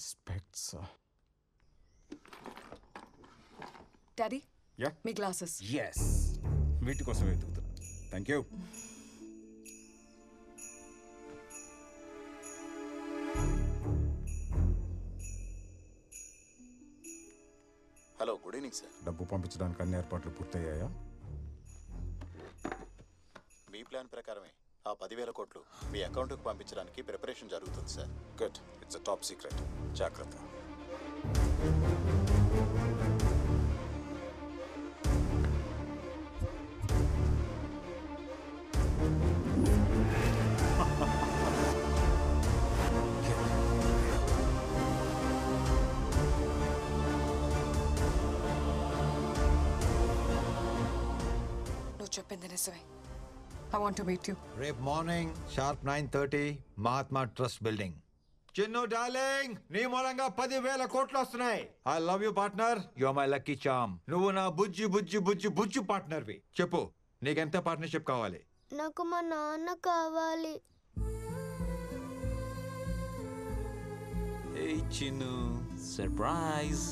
Respect sir. Daddy yeah మీ glasses. Yes, వీటి కోసం వెతుకుతున్నా. Thank you. Hello, good evening sir. డబ్బు పంపించడానికి అన్ని ఏర్పాట్లు పూర్తయ్యాయా? మీ ప్లాన్ ప్రకారమే ఆ 10,000 కోట్లు మీ అకౌంట్కి పంపించడానికి ప్రిపరేషన్ జరుగుతుంది sir. Good, it's a top secret. జాగ్రత్త. చెప్పింది నిజమే. I want to meet you. రేపు morning sharp 9:30 Mahatma trust building. Chinnu darling, నీ మూలంగా 10,000 కోట్లు వస్తున్నాయి. I love you partner, you are my lucky charm. నువ్వు నా బుజ్జి బుజ్జి బుజ్జి బుజ్జి పార్ట్నర్వి. చెప్పు, నీకెంత పార్ట్నర్షిప్ కావాలి? నాకు మా నాన్న కావాలి. Hey Chinu, surprise.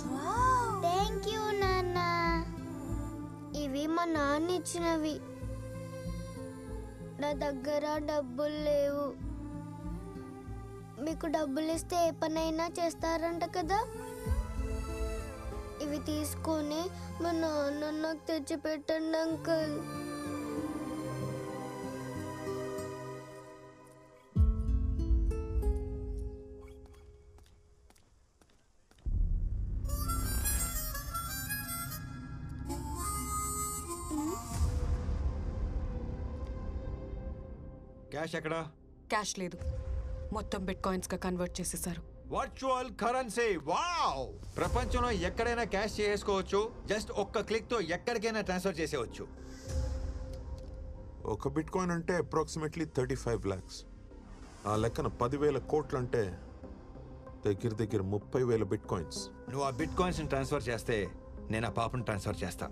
Thank you నాన్న. ఇవి మా నాన్న ఇచ్చినవి. నా దగ్గర డబ్బులు లేవు. మీకు డబ్బులు ఇస్తే ఏ పనైనా చేస్తారంట కదా. ఇవి తీసుకొని మా నాన్న నాకు తెచ్చి పెట్టండి అంకుల్. క్యాష్ ఎక్కడా? క్యాష్ లేదు, మొత్తం బిట్ కాయిన్స్ గా కన్వర్ట్ చేసేసారు. Virtual currency. వావ్! ప్రపంచంలో ఎక్కడైనా క్యాష్ చేసుకోవచ్చు. జస్ట్ ఒక్క క్లిక్ తో ఎక్కడికైనా ట్రాన్స్ఫర్ చేసేవచ్చు. ఒక బిట్ కాయిన్ అంటే అప్రాక్సిమేట్లీ 35 lakhs. ఆ లెక్కన 10,000 కోట్లు అంటే దగ్గర దగ్గర 30,000 బిట్ కాయిన్స్. నువ్వు ఆ బిట్ కాయిన్స్ ట్రాన్స్ఫర్ చేస్తే నేను ఆ పాపను ట్రాన్స్ఫర్ చేస్తా.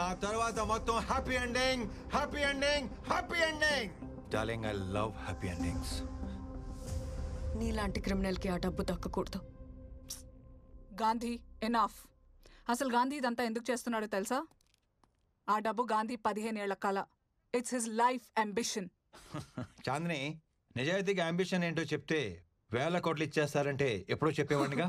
ఆ తర్వాత మొత్తం happy ending, happy ending, happy ending. Darling, I love happy endings. నీలాంటి క్రిమినల్ కి ఆ డబ్బు దక్కకూడదు. గాంధీ, ఎనాఫ్. అసలు గాంధీ ఇదంతా ఎందుకు చేస్తున్నాడో తెలుసా? ఆ డబ్బు గాంధీ 15 ఏళ్ల కల. It's his life ambition. Chandini, నిజాయితీగా అంబిషన్ ఏంటో చెప్తే 1,000 కోట్లు ఇచ్చేస్తారంటే ఎప్పుడో చెప్పేవాడిగా.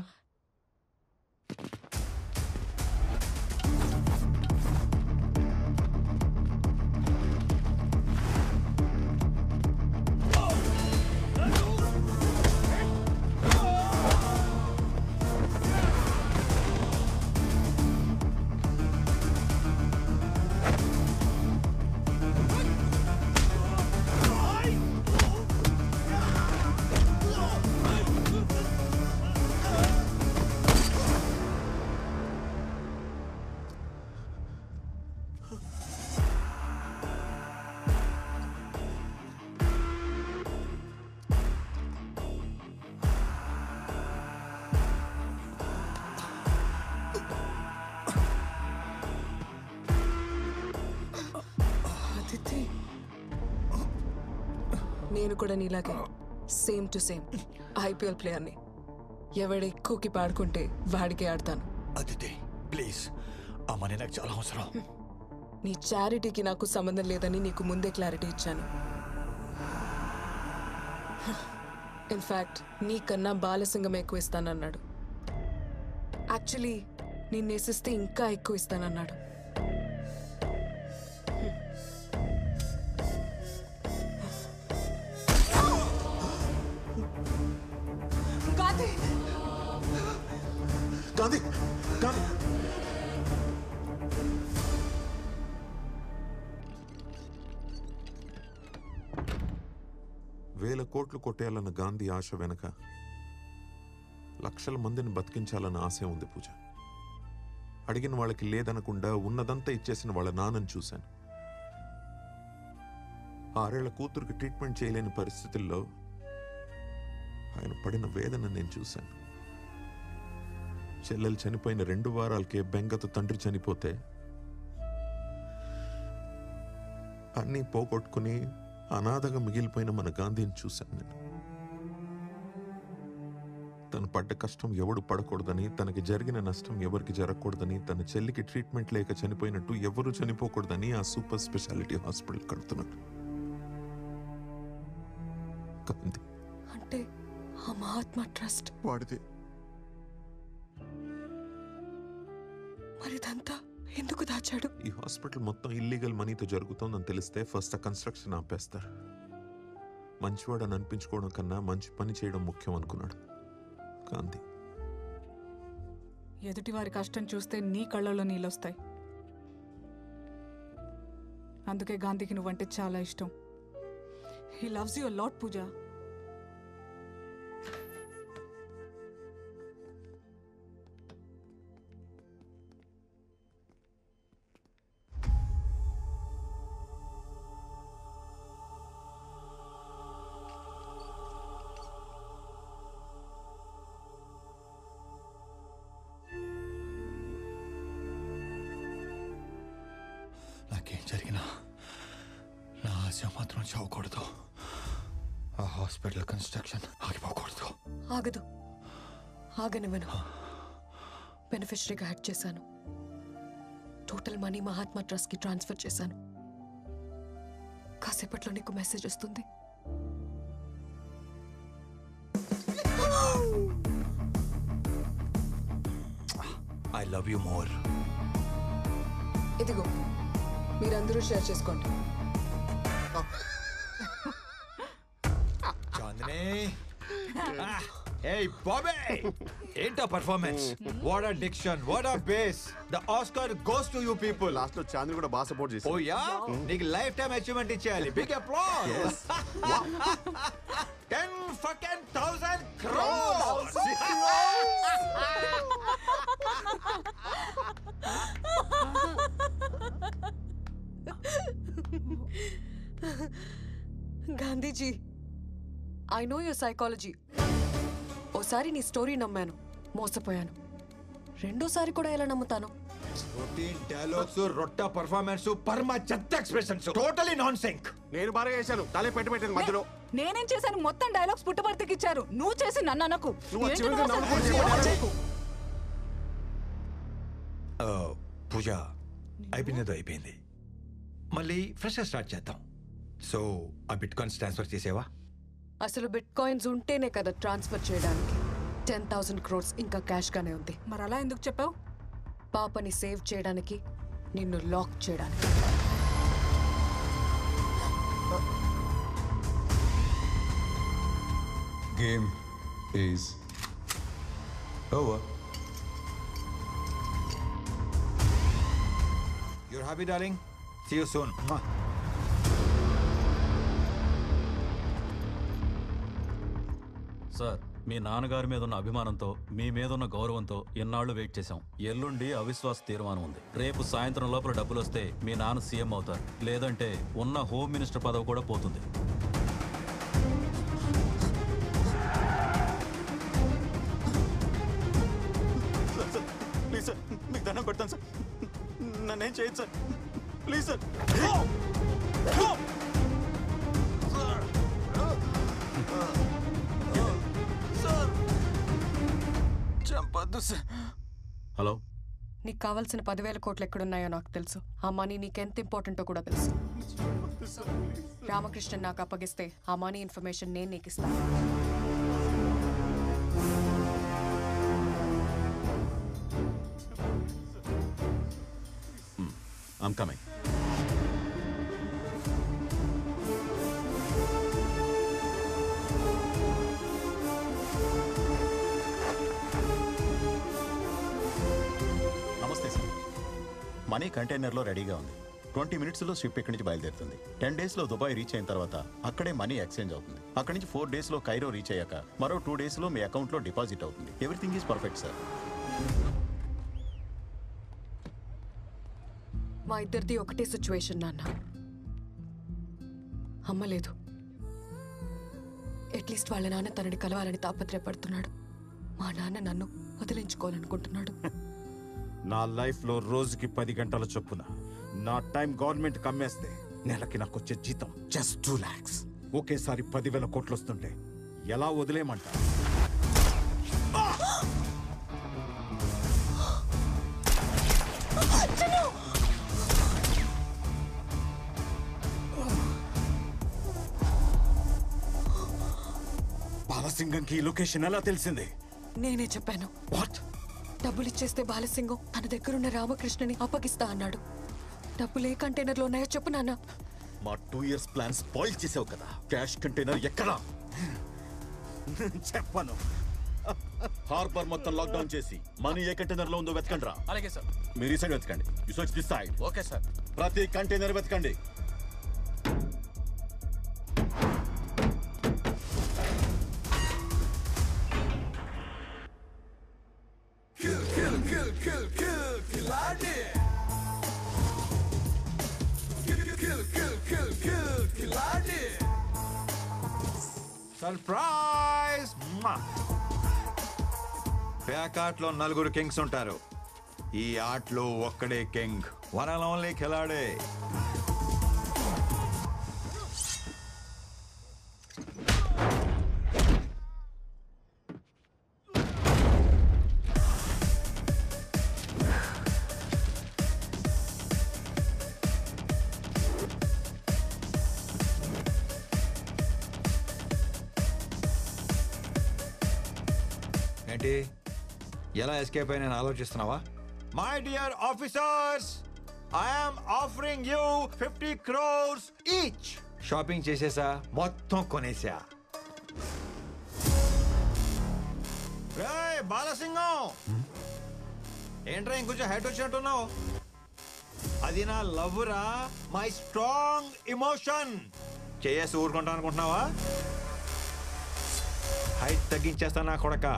నేను కూడా నీలాగే సేమ్ టు సేమ్ ఐపీఎల్ ప్లేయర్ని. ఎవడు ఎక్కువకి పాడుకుంటే వాడికే ఆడతాను. అదితి ప్లీజ్, ఆ మనీ నాకు చాలా అవసరం. నీ చారిటీకి నాకు సంబంధం లేదని నీకు ముందే క్లారిటీ ఇచ్చాను. ఇన్ఫ్యాక్ట్ నీకన్నా బాలసింగం ఎక్కువ ఇస్తానన్నాడు. యాక్చువల్లీ నేను నేసిస్తే ఇంకా ఎక్కువ ఇస్తానన్నాడు. గాంధీ, గాంధీ. వేల కోట్లు కొట్టేయాలన్న గాంధీ ఆశ వెనక లక్షల మందిని బతికించాలన్న ఆశ ఉంది పూజ. అడిగిన వాళ్ళకి లేదనకుండా ఉన్నదంతా ఇచ్చేసిన వాళ్ళ నాన్నని చూశాను. 6 ఏళ్ల కూతురికి ట్రీట్మెంట్ చేయలేని పరిస్థితుల్లో ఆయన పడిన వేదన నేను చూశాను. చెల్లెలు చనిపోయిన 2 వారాలకే బెంగతో తండ్రి చనిపోతే అన్నీ పోగొట్టుకుని అనాథగా మిగిలిపోయిన మన గాంధీని చూశాను నేను. తను పడ్డ కష్టం ఎవడు పడకూడదని, తనకి జరిగిన నష్టం ఎవరికి జరగకూడదని, తన చెల్లికి ట్రీట్మెంట్ లేక చనిపోయినట్టు ఎవరు చనిపోకూడదని ఆ సూపర్ స్పెషాలిటీ హాస్పిటల్ కడుతున్నాడు. గాంధీ అంటే ఆ మహాత్మా ట్రస్ట్ వాడితే మరిదంతా ఎందుకు దాచాడు? ఈ హాస్పిటల్ మొత్తం ఇల్లీగల్ మనీతో జరుగుతోందని తెలిస్తే ఫస్ట్ ఆ కన్స్ట్రక్షన్ ఆపేస్తారు. మంచివాడని అనిపించుకోవడం కన్నా మంచి పని చేయడం ముఖ్యం అనుకున్నాడు గాంధీ. ఎదుటివారి కష్టం చూస్తే నీ కళ్ళలో నీళ్ళొస్తాయి. అందుకే గాంధీకి నువ్వంటే చాలా ఇష్టం. He loves you a lot, Pooja. నాకేం జరిగినా నా ఆశ మాత్రం చావకూడదు. ఆ హాస్పిటల్ కన్స్ట్రక్షన్ ఆగిపోకూడదు. ఆగదు, ఆగనివ్వను. బెనిఫిషరీగా యాడ్ చేశాను. టోటల్ మనీ మహాత్మా ట్రస్ట్కి ట్రాన్స్ఫర్ చేశాను. కాసేపట్లో నీకు మెసేజ్ వస్తుంది. I love you more. ఇదిగో మీరందరూ షేర్ చేసుకోండి. చాందిని, hey Bobby, ఏంటా performance? What a diction, what a bass. The Oscar goes to you people. Last లో చాంద్ని కూడా బాగా సపోర్ట్ చేసి. ఓ యా, నీకు లైఫ్ టైం అచీవ్మెంట్ ఇచ్చేయాలి. Big applause. 10,000 crores. Gandhiji, I know your psychology. ఓసారి నీ స్టోరీ నమ్మాను, మోసపోయాను. రెండోసారి కూడా ఎలా నమ్ముతాను? రొటీన్ డైలాగ్స్, రొట్ట పర్ఫార్మెన్స్, పరమ చెత్త ఎక్స్ప్రెషన్స్, టోటలీ నాన్ సింక్. నేను బాగా చేశాను, తలే పెట్టాను మధ్యలో. నేనేం చేశాను? మొత్తం డైలాగ్స్ పుట్టబర్తికి ఇచ్చారు. నువ్వు చేసి నన్ను అనకు. నువ్వు ఏంటి చివరిగా నువ్వు నవ్వుకుంటూ అసలు చేయకు. చేయకు. పూజ, అయిపోయిందో అయిపోయింది. మళ్ళీ ఫ్రెష్ స్టార్ట్ చేద్దాం. సో ఆ బిట్ కాయిన్స్ ట్రాన్స్ఫర్ చేసేవా? అసలు బిట్ కాయిన్స్ ఉంటేనే కదా ట్రాన్స్ఫర్ చేయడానికి. 10,000 crores ఇంకా క్యాష్ గానే ఉంది. మరి అలా ఎందుకు చెప్పావు? పాపని సేవ్ చేయడానికి, నిన్ను లాక్ చేయడానికి. Game is over. You're happy, darling? See you soon. Sir, మీ నాన్నగారి మీద ఉన్న అభిమానంతో, మీ మీద ఉన్న గౌరవంతో ఎన్నాళ్ళు వెయిట్ చేశాం. ఎల్లుండి అవిశ్వాస తీర్మానం ఉంది. రేపు సాయంత్రం లోపల డబ్బులు వస్తే మీ నాన్న సీఎం అవుతారు. లేదంటే ఉన్న హోమ్ మినిస్టర్ పదవి కూడా పోతుంది. ప్లీజ్ సార్, మీకు దండం పెడతాను సార్, నన్నేం చేయదు సార్, ప్లీజ్ సార్. చంపద్దు సార్. హలో, నీకు కావాల్సిన 10,000 కోట్లు ఎక్కడున్నాయో నాకు తెలుసు. ఆ మనీ నీకెంత ఇంపార్టెంటో కూడా తెలుసు. రామకృష్ణన్ నాకు అప్పగిస్తే ఆ మనీ ఇన్ఫర్మేషన్ నేను నీకు ఇస్తాను. I'm coming. నమస్తే సార్. మనీ కంటైనర్లో రెడీగా ఉంది. 20 minutesలో షిప్ ఇక్కడి నుంచి బయలుదేరుతుంది. 10 daysలో దుబాయ్ రీచ్ అయిన తర్వాత అక్కడే మనీ ఎక్స్చేంజ్ అవుతుంది. అక్కడి నుంచి 4 daysలో కైరో రీచ్ అయ్యాక మరో 2 daysలో మీ అకౌంట్లో డిపాజిట్ అవుతుంది. Everything is perfect sir. మా ఇద్దరిది ఒకటే సిచ్యువేషన్ నాన్న. అమ్మ లేదు. అట్లీస్ట్ వాళ్ళ నాన్న తనని కలవాలని తాపత్రయపడుతున్నాడు. మా నాన్న నన్ను వదిలించుకోవాలనుకుంటున్నాడు. నా లైఫ్లో రోజుకి 10 గంటల చొప్పున నా టైం గవర్నమెంట్ కమ్మేస్తే నెలకి నాకు వచ్చే జీతం జస్ట్ 2 lakhs. ఒకేసారి 10,000 కోట్లు వస్తుంటే ఎలా వదిలేయమంటారు? బాలసింగంకి ఈ లొకేషన్ ఎలా తెలిసింది? నేనే చెప్పాను. వాట్? డబ్బులు ఇచ్చేస్తే బాలసింగం తన దగ్గరున్న రామకృష్ణని అప్పగిస్తా అన్నాడు. డబ్బులు ఏ కంటైనర్లో ఉన్నాయో చెప్పు నాన్న. మా 2 years ప్లాన్ స్పాయిల్ చేసావు కదా. క్యాష్ కంటైనర్ ఎక్కడా? చెప్పను. హార్బర్ మొత్తం లాక్డౌన్ చేసి మనీ ఏ కంటైనర్ లో ఉందో వెతకండి రా. అలాగే సార్. మీరు ఈ సైడ్ వెతకండి. You search this side. Okay sir. ప్రతి కంటైనర్ వెతకండి. సర్ప్రైజ్! ప్యాకాట్లో 4 కింగ్స్ ఉంటారు. ఈ ఆటలో ఒక్కడే కింగ్, వన్ అండ్ ఓన్లీ ఖిలాడే. ఏంటి, ఎలా ఎస్కేప్ అయి నేను ఆలోచిస్తున్నావా? My dear officers, I'm offering you 50 crores each. Shopping చేసేసా, మొత్తం కొనేసా. రేయ్ బాలసింగం, ఏంట్రా ఇంకొంచెం హైట్ వచ్చినట్టున్నావు? అది నా లవ్ రా, మై స్ట్రాంగ్ ఎమోషన్. చేసి ఊరుకుంటా అనుకుంటున్నావా? హైట్ తగ్గించేస్తా నా కొడక.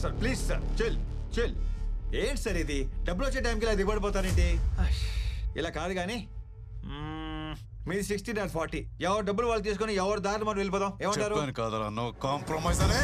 Sir please sir, chill chill. ఏంటి సార్ ఇది? డబ్బులు వచ్చే టైంకి ఇలా దిగబడిపోతారేంటి? ఇలా కాదు కానీ మీది 60 నాట్ 40. ఎవరు డబ్బులు వాళ్ళు తీసుకొని ఎవరు దారి మనం వెళ్ళిపోదాం. ఏమంటారు? కాదరా, నో కాంప్రమైజ్ అనే.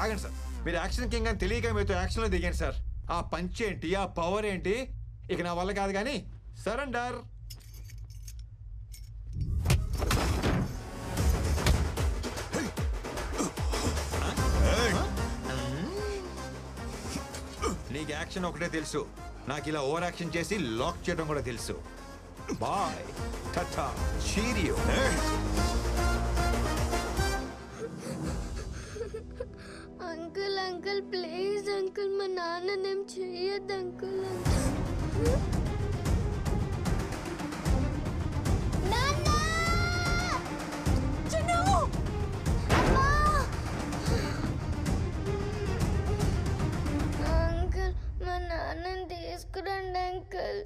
ఆగండి సార్, మీరు యాక్షన్ కింగ్ అని తెలియక మీతో యాక్షన్లో దిగాను సార్. ఆ పంచ్ ఏంటి, ఆ పవర్ ఏంటి, ఇక నా వల్ల కాదు కానీ సరెండర్. నీకు యాక్షన్ ఒకటే తెలుసు, నాకు ఇలా ఓవర్ యాక్షన్ చేసి లాక్ చేయడం కూడా తెలుసు. Bye, tata, cheerio. Uncle uncle please uncle, మా నాన్ననేం చెయ్యొద్దు అంకుల్. అంకుల్ మా నాన్నని తీసుకురండి అంకుల్.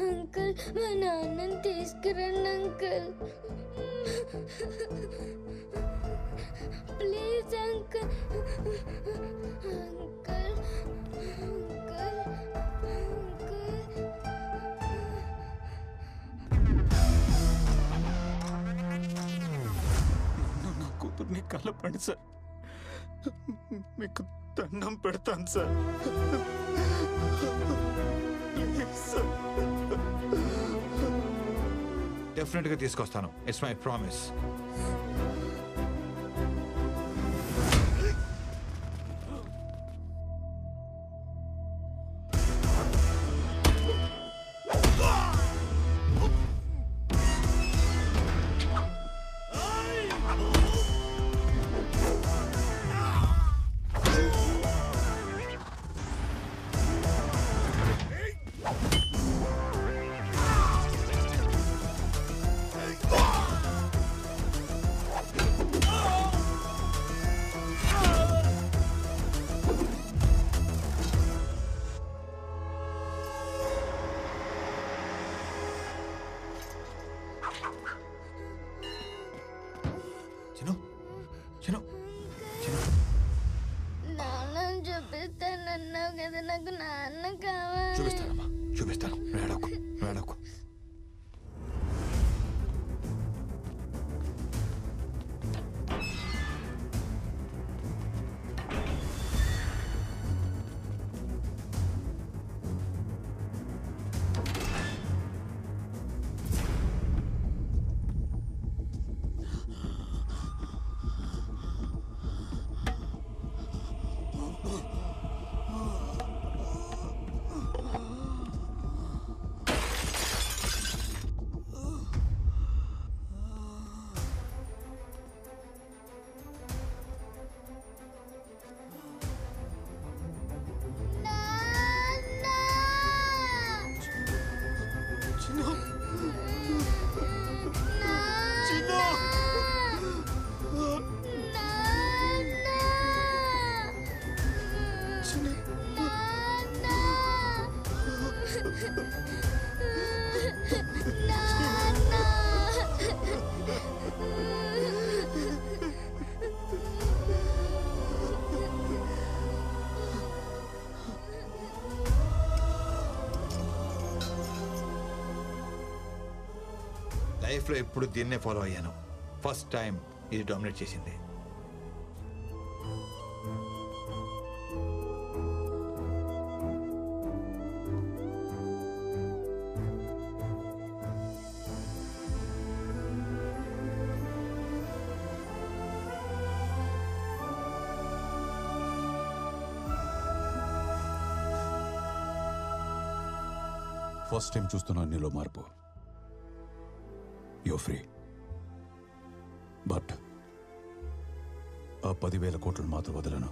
అంకుల్ మా నాన్నని తీసుకురండి uncle. Please uncle. Uncle uncle నా కూతుర్ని కలపండి సార్. మీకు దండం పెడతాను సార్. Please sir. డెఫినెట్ గా తీసుకొస్తాను. It's my promise. నాన్న చూపిస్తానన్నావు కదా, నాకు నాన్న కావాలి. చూపిస్తానమ్మా, చూపిస్తాను. వేడకు వేడకు. లైఫ్లో ఎప్పుడు దీన్నే ఫాలో అయ్యాను. ఫస్ట్ టైం ఇది డామినేట్ చేసింది. ఫస్ట్ టైం చూస్తున్నాను నీలో మార్పు. యో ఫ్రీ. బట్ ఆ 10,000 కోట్లను మాత్రం వదలను.